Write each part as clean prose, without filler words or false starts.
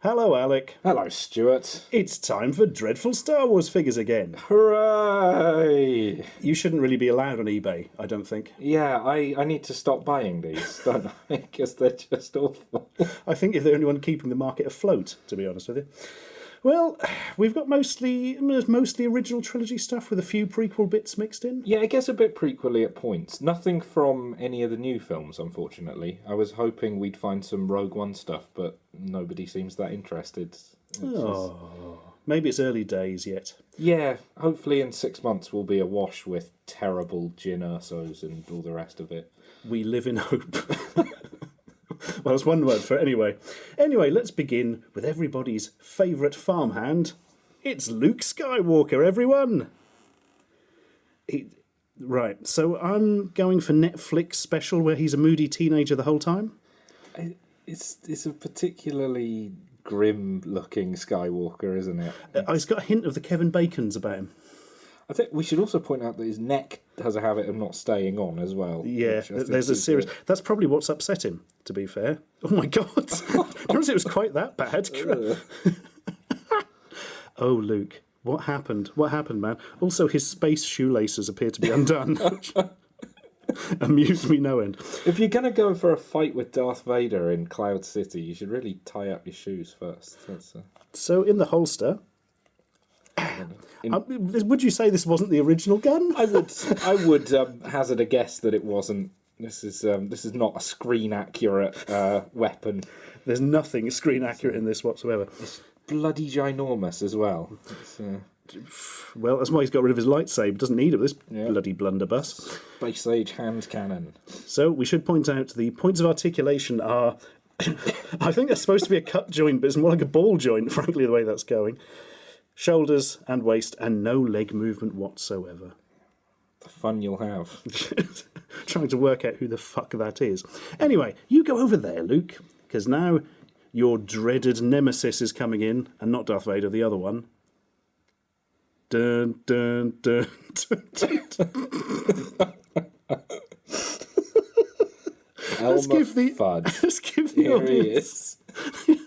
Hello, Alec. Hello, Stuart. It's time for dreadful Star Wars figures again. Hooray! You shouldn't really be allowed on eBay, I don't think. Yeah, I need to stop buying these, don't I? Because they're just awful. I think you're the only one keeping the market afloat, to be honest with you. Well, we've got mostly original trilogy stuff with a few prequel bits mixed in. Yeah, it gets a bit prequely at points. Nothing from any of the new films, unfortunately. I was hoping we'd find some Rogue One stuff, but nobody seems that interested. Maybe it's early days yet. Yeah, hopefully in 6 months we'll be awash with terrible Jyn Ersos and all the rest of it. We live in hope. Well, that's one word for it anyway. Anyway, let's begin with everybody's favourite farmhand. It's Luke Skywalker, everyone! Right, so I'm going for Netflix special where he's a moody teenager the whole time. It's a particularly grim-looking Skywalker, isn't it? It's got a hint of the Kevin Bacons about him. I think we should also point out that his neck has a habit of not staying on as well. Yeah, there's a serious... That's probably what's upset him, to be fair. Oh, my God. It was quite that bad. Oh, Luke, what happened? What happened, man? Also, his space shoelaces appear to be undone, which amused me no end. If you're going to go for a fight with Darth Vader in Cloud City, you should really tie up your shoes first. So, in the holster... would you say this wasn't the original gun? I would hazard a guess that it wasn't. This is not a screen accurate weapon. There's nothing screen accurate in this whatsoever. It's bloody ginormous as well. Well, that's why he's got rid of his lightsaber. Doesn't need it with this bloody blunderbuss. Space age hand cannon. So we should point out the points of articulation are. I think that's supposed to be a cut joint, but it's more like a ball joint. Frankly, the way that's going. Shoulders and waist, and no leg movement whatsoever. The fun you'll have. Trying to work out who the fuck that is. Anyway, you go over there, Luke, because now your dreaded nemesis is coming in, and not Darth Vader, the other one. Dun, dun, dun, dun, dun, dun. Elmer Fudd. Let's give the Here audience. he is.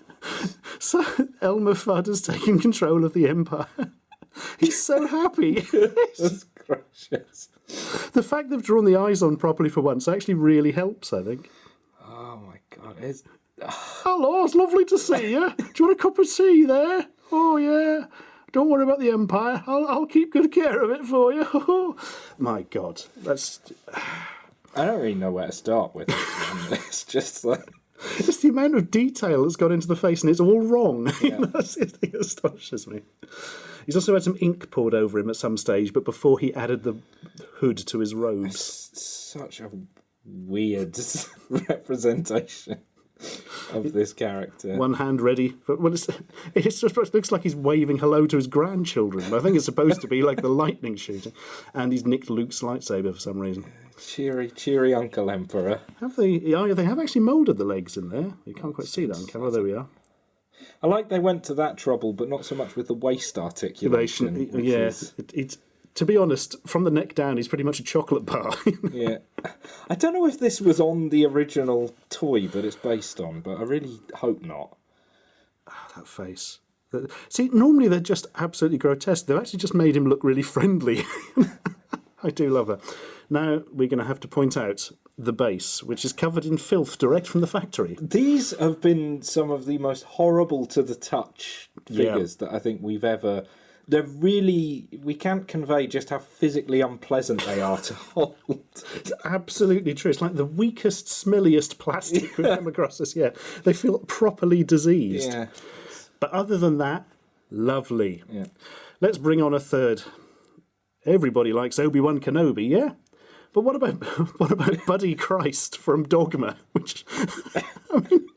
So Elmer Fudd has taken control of the Empire. He's so happy. That's gracious. The fact they've drawn the eyes on properly for once actually really helps, I think. Oh my God. Hello, it's lovely to see you. Do you want a cup of tea there? Oh, yeah. Don't worry about the Empire. I'll keep good care of it for you. My God. That's... I don't really know where to start with this one. It's just like... It's the amount of detail that's gone into the face, and it's all wrong. Yeah. That's the thing that astonishes me. He's also had some ink poured over him at some stage, but before he added the hood to his robes. Such a weird representation of this character. One hand ready. Well, it just looks like he's waving hello to his grandchildren. But I think it's supposed to be like the lightning shooter. And he's nicked Luke's lightsaber for some reason. Cheery Uncle Emperor. Have they? Yeah, they have actually moulded the legs in there. You can't quite see that on camera. There we are. I like they went to that trouble, but not so much with the waist articulation. Yes. To be honest, from the neck down, he's pretty much a chocolate bar. Yeah. I don't know if this was on the original toy that it's based on, but I really hope not. Oh, that face. See, normally they're just absolutely grotesque. They've actually just made him look really friendly. I do love that. Now we're going to have to point out the base, which is covered in filth direct from the factory. These have been some of the most horrible to the touch figures that I think we've ever... They're really... We can't convey just how physically unpleasant they are to hold. It's absolutely true. It's like the weakest, smelliest plastic we've come across this yet. They feel properly diseased. Yeah. But other than that, lovely. Yeah. Let's bring on a third. Everybody likes Obi-Wan Kenobi, yeah? But what about Buddy Christ from Dogma? Which, I mean,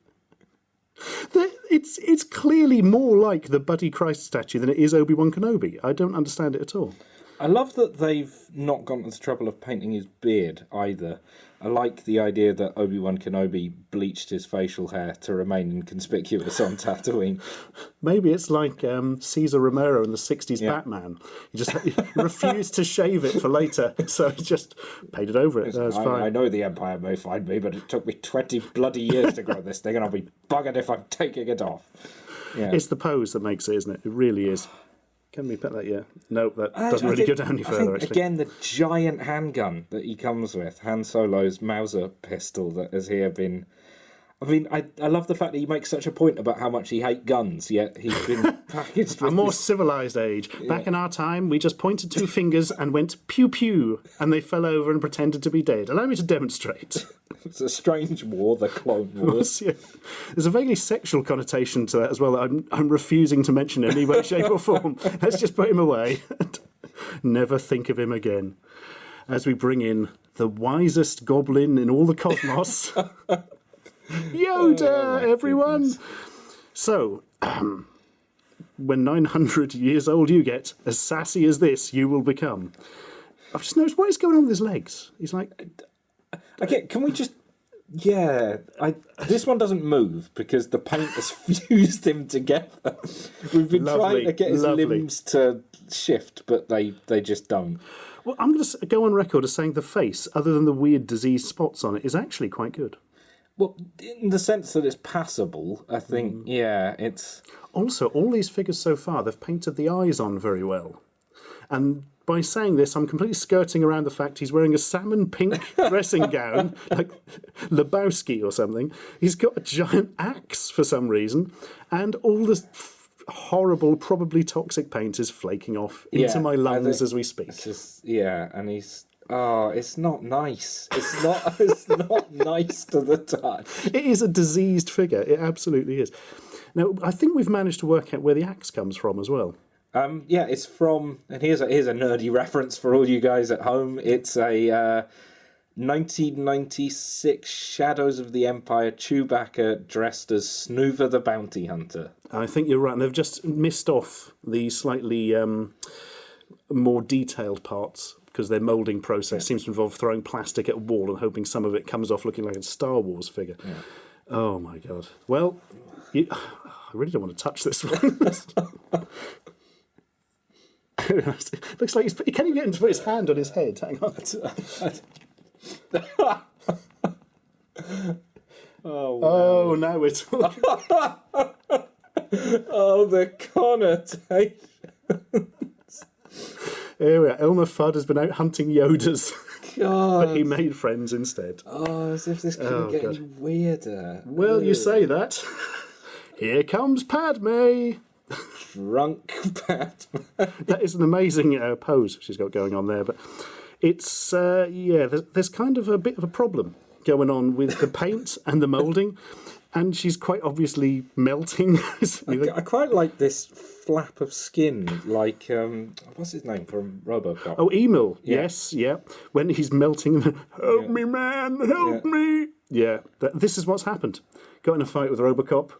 it's clearly more like the Buddy Christ statue than it is Obi-Wan Kenobi. I don't understand it at all. I love that they've not gone to the trouble of painting his beard either. I like the idea that Obi-Wan Kenobi bleached his facial hair to remain inconspicuous on Tatooine. Maybe it's like Caesar Romero in the 60s Batman. He refused to shave it for later, so he just painted over it. That's fine. I know the Empire may find me, but it took me 20 bloody years to grow this thing, and I'll be buggered if I'm taking it off. Yeah. It's the pose that makes it, isn't it? It really is. Can we put that? Yeah. No, that doesn't really go down any further, actually. Again, the giant handgun that he comes with, Han Solo's Mauser pistol that has here been... I mean, I love the fact that he makes such a point about how much he hates guns, yet he's been packaged with a more civilised age. Back in our time, we just pointed two fingers and went pew-pew, and they fell over and pretended to be dead. Allow me to demonstrate. It's a strange war, the Clone Wars. Yeah. There's a vaguely sexual connotation to that as well that I'm refusing to mention in any way, shape or form. Let's just put him away and never think of him again. As we bring in the wisest goblin in all the cosmos... Yoda, everyone! Goodness. So, when 900 years old you get, as sassy as this, you will become. I've just noticed, what is going on with his legs? He's like... Okay, can we just... Yeah, this one doesn't move because the paint has fused him together. We've been trying to get his limbs to shift, but they just don't. Well, I'm going to go on record as saying the face, other than the weird disease spots on it, is actually quite good. Well, in the sense that it's passable, I think, yeah, it's... Also, all these figures so far, they've painted the eyes on very well. And by saying this, I'm completely skirting around the fact he's wearing a salmon pink dressing gown, like Lebowski or something. He's got a giant axe for some reason, and all this horrible, probably toxic paint is flaking off into my lungs as we speak. It's just, and he's... Oh, it's not nice. It's not nice to the touch. It is a diseased figure. It absolutely is. Now, I think we've managed to work out where the axe comes from as well. Yeah, it's from... And here's a nerdy reference for all you guys at home. It's a 1996 Shadows of the Empire Chewbacca dressed as Snoover the Bounty Hunter. I think you're right. And they've just missed off the slightly more detailed parts, because their moulding process seems to involve throwing plastic at a wall and hoping some of it comes off looking like a Star Wars figure. Yeah. Oh, my God. Well, I really don't want to touch this one. Looks like can you get him to put his hand on his head? Hang on. Oh, wow. Oh, now we're talking. Oh, the connotation. Here we are. Elmer Fudd has been out hunting Yodas. God. But he made friends instead. Oh, as if this couldn't get any weirder. Well, you say that. Here comes Padme. Drunk Padme. That is an amazing pose she's got going on there. But it's, there's kind of a bit of a problem going on with the paint and the moulding. And she's quite obviously melting. I quite like this flap of skin, like, what's his name from RoboCop? Oh, Emil, yes, yeah. When he's melting, help me, man, help me. Yeah, this is what's happened. Got in a fight with RoboCop,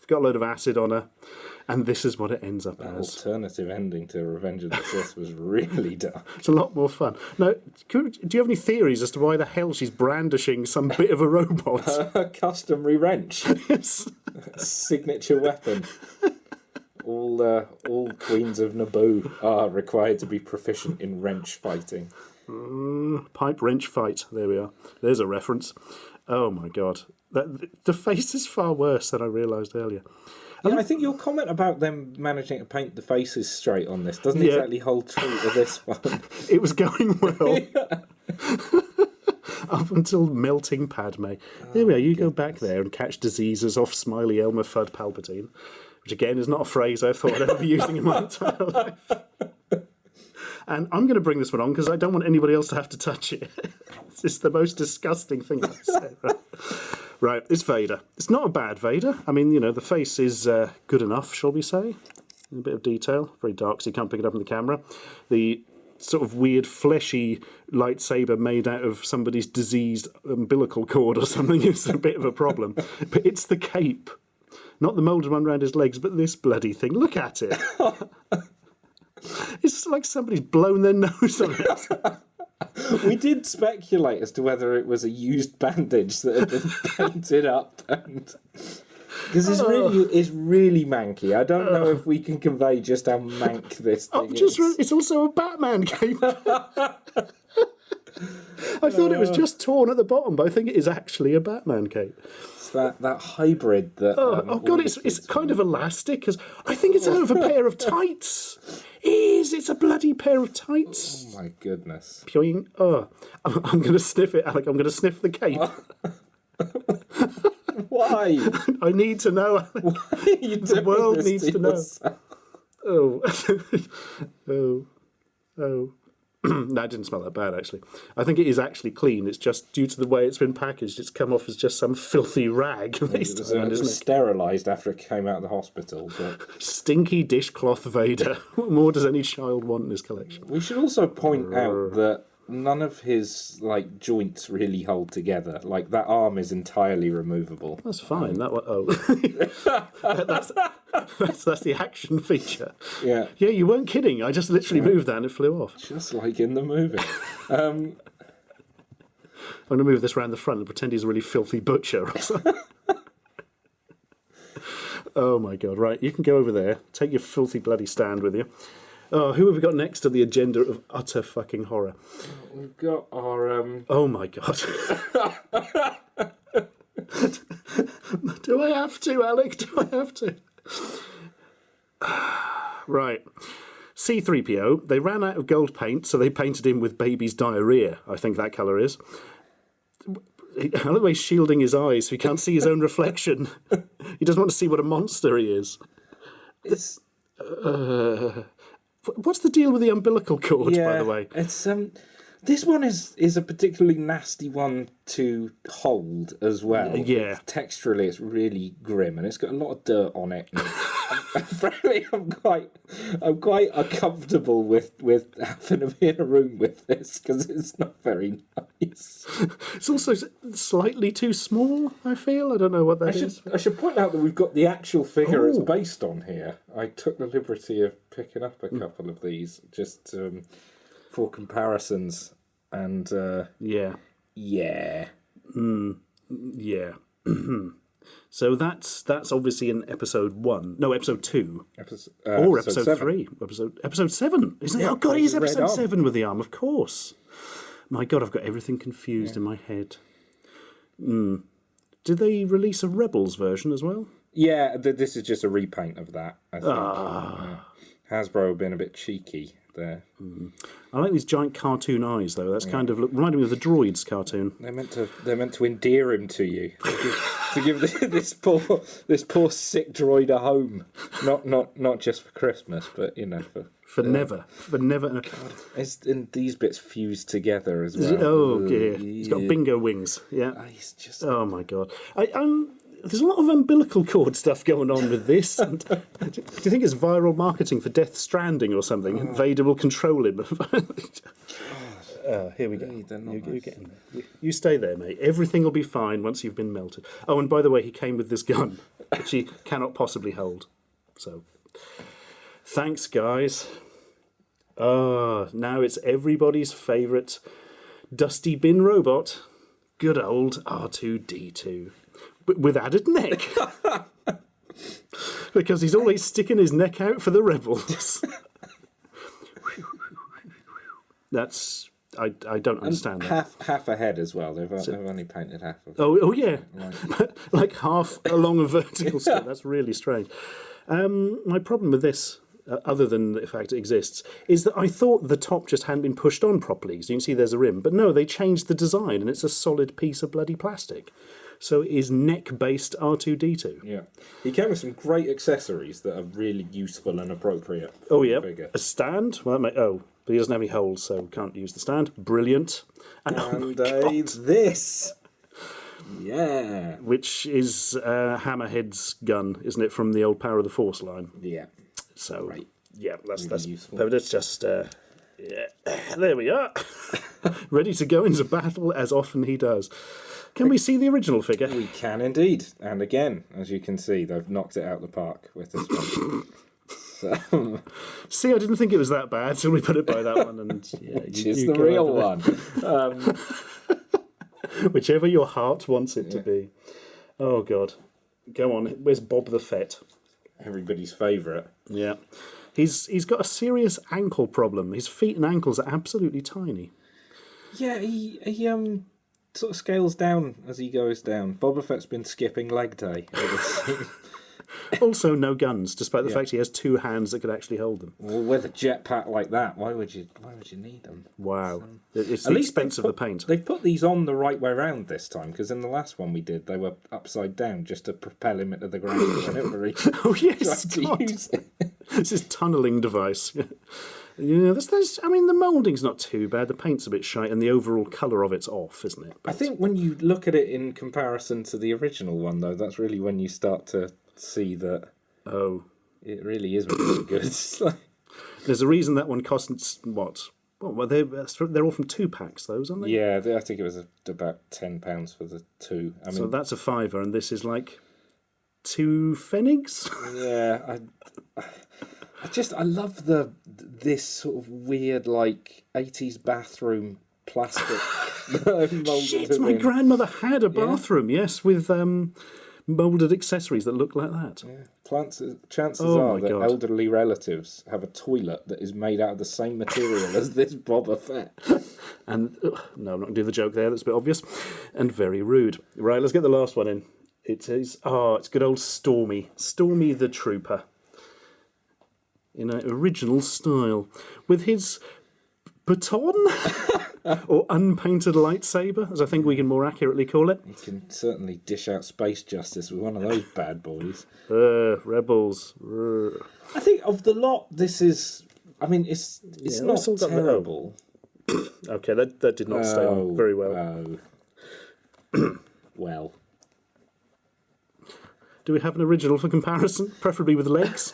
got a load of acid on her, and this is what it ends up as. Alternative ending to Revenge of the Sith was really dark. It's a lot more fun. Now, do you have any theories as to why the hell she's brandishing some bit of a robot? Her customary wrench. Yes. Signature weapon. All queens of Naboo are required to be proficient in wrench fighting. Pipe wrench fight. There we are. There's a reference. Oh my God. The face is far worse than I realised earlier. Yeah, I think your comment about them managing to paint the faces straight on this doesn't exactly hold true to this one. It was going well. Up until melting Padme. There we are. You go back there and catch diseases off smiley Elmer Fudd Palpatine, which again is not a phrase I thought I'd ever be using in my entire life. And I'm going to bring this one on because I don't want anybody else to have to touch it. It's the most disgusting thing I've said. Right, it's Vader. It's not a bad Vader. I mean, the face is good enough, shall we say? A bit of detail. Very dark, so you can't pick it up in the camera. The sort of weird, fleshy lightsaber made out of somebody's diseased umbilical cord or something is a bit of a problem. But it's the cape. Not the moulded one around his legs, but this bloody thing. Look at it. It's like somebody's blown their nose on it. We did speculate as to whether it was a used bandage that had been painted up, and because it's really manky. I don't know if we can convey just how mank this thing is. It's also a Batman cape. I thought it was just torn at the bottom, but I think it is actually a Batman cape. It's that hybrid that. Oh God! It's kind of elastic. I think it's out of a pair of tights. It's a bloody pair of tights. Oh my goodness! Pyoing. Oh, I'm going to sniff it, Alec. I'm going to sniff the cape. Why? I need to know. The world needs to know. Oh. No, it didn't smell that bad, actually. I think it is actually clean. It's just due to the way it's been packaged, it's come off as just some filthy rag. It was sterilised after it came out of the hospital. But stinky dishcloth Vader. What more does any child want in his collection? We should also point out that none of his joints really hold together. Like, that arm is entirely removable. That's fine. That's the action feature. Yeah. Yeah, you weren't kidding. I just literally moved that and it flew off. Just like in the movie. I'm going to move this around the front and pretend he's a really filthy butcher or something. Oh my God. Right, you can go over there. Take your filthy bloody stand with you. Oh, who have we got next on the agenda of utter fucking horror? We've got our... Oh my God. Do I have to, Alec? Do I have to? Right. C-3PO, they ran out of gold paint, so they painted him with baby's diarrhea, I think that colour is. I like the way he's shielding his eyes so he can't see his own reflection. He doesn't want to see what a monster he is. What's the deal with the umbilical cord, by the way? It's this one is a particularly nasty one to hold as well. Yeah. Texturally, it's really grim, and it's got a lot of dirt on it. And frankly, I'm quite uncomfortable with having to be in a room with this because it's not very nice. It's also slightly too small, I feel. I don't know what that is. I should point out that we've got the actual figure it's based on here. I took the liberty of picking up a couple of these just for comparisons, and yeah. So that's obviously in episode 1. No, episode 2. Or episode 3. Episode 7. Isn't it? Oh God, he's episode 7 with the arm, of course. My God, I've got everything confused in my head. Did they release a Rebels version as well? Yeah, this is just a repaint of that, I think. Hasbro have been a bit cheeky there. I like these giant cartoon eyes, though. That's kind of reminding me of the Droids cartoon. They're meant to endear him to you, to give this poor sick droid a home. Not just for Christmas, but for never. God, and these bits fused together as well. Oh yeah, he's got bingo wings. Yeah, he's just. Oh my God. There's a lot of umbilical cord stuff going on with this. And, do you think it's viral marketing for Death Stranding or something? Vader will control him. Here we go. You get in there. You stay there, mate. Everything will be fine once you've been melted. Oh, and by the way, he came with this gun, which he cannot possibly hold. So, thanks, guys. Now it's everybody's favourite dusty bin robot. Good old R2-D2. With added neck. Because he's always sticking his neck out for the rebels. I don't understand that. Half a head as well. They've only painted half of it. Oh yeah. Like half along a vertical strip. That's really strange. My problem with this, other than the fact it exists, is that I thought the top just hadn't been pushed on properly. So you can see there's a rim. But no, they changed the design and it's a solid piece of bloody plastic. So it is neck-based R2-D2. Yeah. He came with some great accessories that are really useful and appropriate for Oh, yeah. the figure. A stand? Well, but he doesn't have any holes, so we can't use the stand. Brilliant. And this. Yeah. Which is Hammerhead's gun, isn't it, from the old Power of the Force line? Yeah. So, yeah, that's useful. That's just... there we are. Ready to go into battle as often he does. Can we see the original figure? We can indeed. And again, as you can see, they've knocked it out of the park with this one. So, See, I didn't think it was that bad, so we put it by that one. And yeah, which is the real one. Whichever your heart wants it to be. Oh, God. Go on. Where's Bob the Fett? Everybody's favourite. Yeah. He's got a serious ankle problem. His feet and ankles are absolutely tiny. Yeah, he sort of scales down as he goes down. Boba Fett's been skipping leg day. Also, no guns, despite the fact he has two hands that could actually hold them. Well, with a jetpack like that, why would you need them? Wow. It's the expense of the paint. They've put these on the right way round this time, because in the last one we did, they were upside down just to propel him into the ground whenever he Oh, yes, tried to use it. It's his tunnelling device. Yeah, I mean, the moulding's not too bad. The paint's a bit shite, and the overall colour of it's off, isn't it? I think when you look at it in comparison to the original one, though, that's really when you start to see that it really is really good. There's a reason that one costs, what? Well, they're all from 2-packs, those, aren't they? Yeah, I think it was about £10 for the 2. I mean, so that's a £5, and this is like 2 pfennigs? Yeah, I love this sort of weird, like, 80s bathroom plastic. Shit, my grandmother had a bathroom, yes, with moulded accessories that look like that. Yeah. Chances are that elderly relatives have a toilet that is made out of the same material as this Boba Fett. And, no, I'm not going to do the joke there, that's a bit obvious. And very rude. Right, let's get the last one in. It is, it's good old Stormy. Stormy the Trooper. In an original style. With his baton? Or unpainted lightsaber, as I think we can more accurately call it. You can certainly dish out space justice with one of those bad boys. Rebels. I think of the lot, this is... I mean, it's not terrible. Okay, that did not stay on very well. Well. Do we have an original for comparison? Preferably with legs?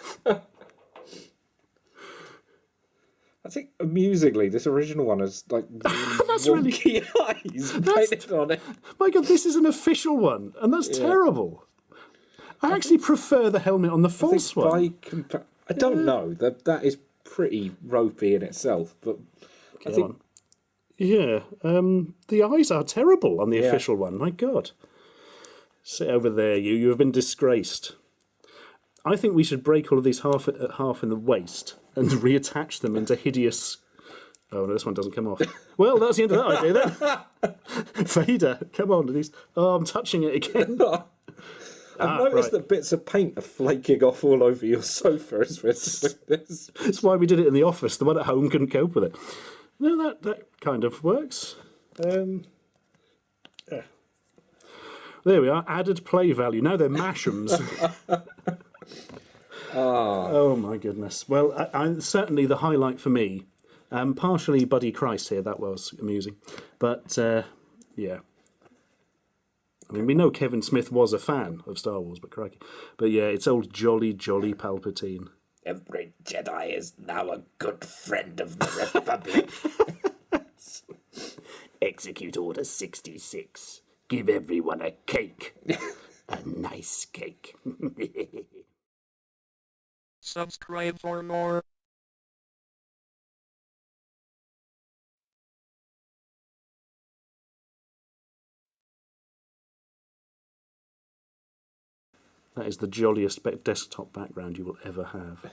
I think, amusingly, this original one has, like, wonky eyes painted on it. My God, this is an official one, and that's terrible. I actually prefer the helmet on the false one. I don't know. That is pretty ropey in itself, but I think... Yeah, the eyes are terrible on the official one. My God. Sit over there, you. You have been disgraced. I think we should break all of these half in the waist and reattach them into hideous... Oh, no, this one doesn't come off. Well, that's the end of that idea, then. Vader, come on. I'm touching it again. I've noticed that bits of paint are flaking off all over your sofa as we're doing this. That's why we did it in the office. The one at home couldn't cope with it. No, that kind of works. Yeah. There we are. Added play value. Now they're Mashams. Oh, my goodness. Well, certainly the highlight for me, partially Buddy Christ here, that was amusing. But, yeah. I mean, we know Kevin Smith was a fan of Star Wars, but crikey. But yeah, it's old jolly Palpatine. Every Jedi is now a good friend of the Republic. Execute Order 66. Give everyone a cake. A nice cake. Subscribe for more. That is the jolliest desktop background you will ever have.